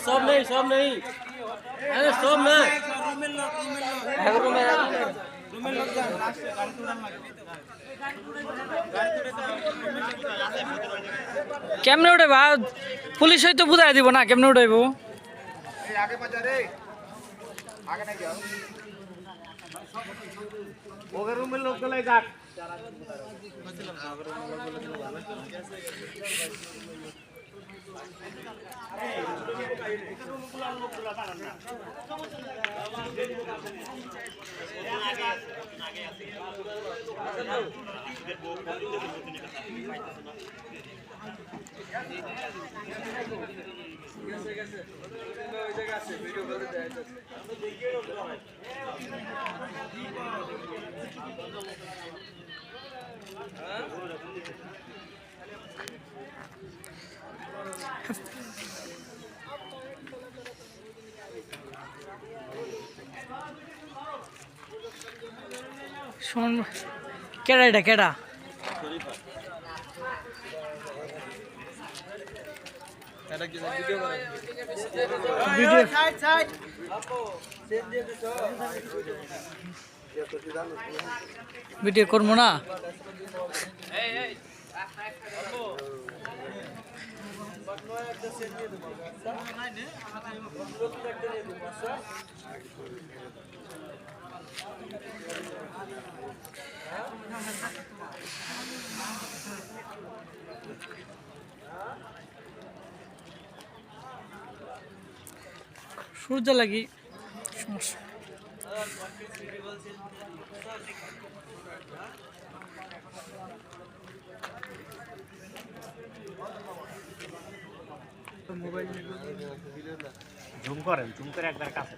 सब नहीं अरे सब नहीं কেমনে উঠাইবা পুলিশ হয়তো বুঝাই দিব না কেমনে উঠাইব রুমের লোক গেলে যাক শোন কেডা এটা কেডা ভিডিও করবো না সূর্য লাগি সমস্যা ঝুম করেন ঝুম করে একবার কাছে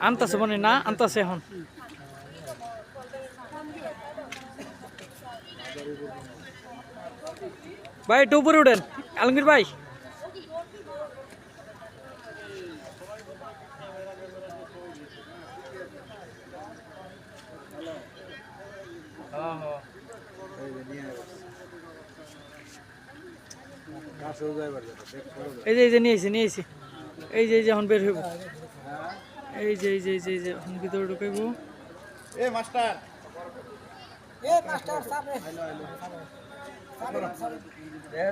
আনতাছে মনে না আনতাছে এখন ভাই একটু উপরে উঠেন আলমগীর ভাই এই যে নিয়েছি এই যে এখন বের হইব এই যে এখন ভিতরে ঢুকাইব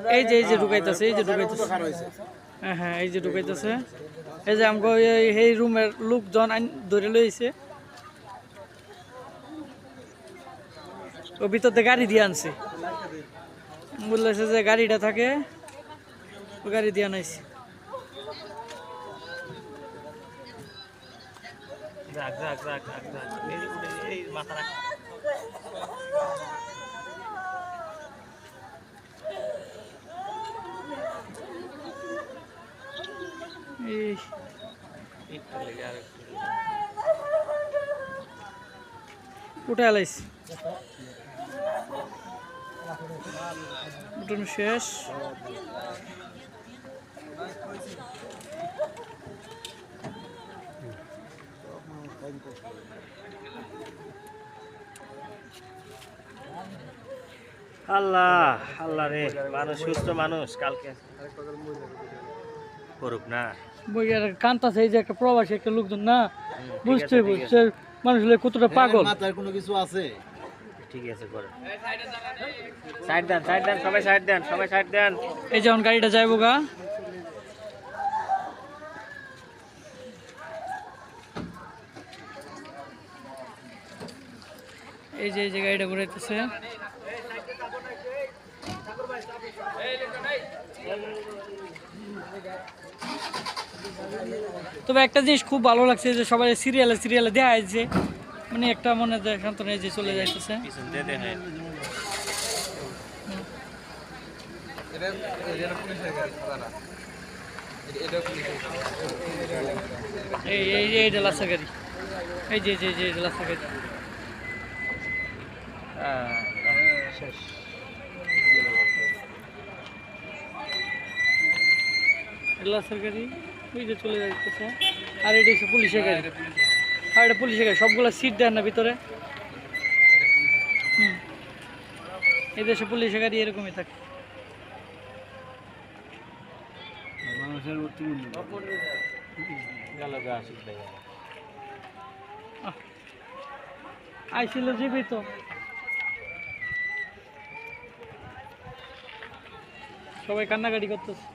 এই যে ঢুকাইতেছে হ্যাঁ এই যে ঢুকাইতেছে এই যে আমাকে এই রুমের লোকজন ধরে লইছে ও ভিতরতে গাড়ি দিয়ে আনছে বললেছে যে গাড়িটা থাকে ও গাড়ি দিয়ে আনাইছে উঠে আলাইছি উঠানো শেষ আল্লাহ আল্লাহ রে মানুষ সুস্থ মানুষ কালকে করুক না কান্তাছে এই যে একটা প্রবাসী একটা লোকজন না বুঝতে মানুষ কতটা পাগল মাথায় কোনো কিছু আছে ঠিক আছে করে সাইড দেন সবাই সাইড দেন এই যখন গাড়িটা যাইবো গা এই যে গাড়িটা ঘুরাইতেছে তবে একটা জিনিস খুব ভালো লাগছে যে সবাই সিরিয়ালে দেয়া আছে মানে একটা মনে শান্তনা যে চলে যাইতেছে এই লাসা গাড়ি এই যে লাস্টের গাড়ি শেষ লাস্টের গাড়ি ওই যে চলে যাচ্ছে। আর এটা হচ্ছে পুলিশের গাড়ি, আর এটা পুলিশের গাড়ি। সবগুলো সিট দেন না ভিতরে। এই দেশে পুলিশের গাড়ি এরকমই থাকে। আইছিল জিবি তো সবাই কান্নাকাটি করতেছে।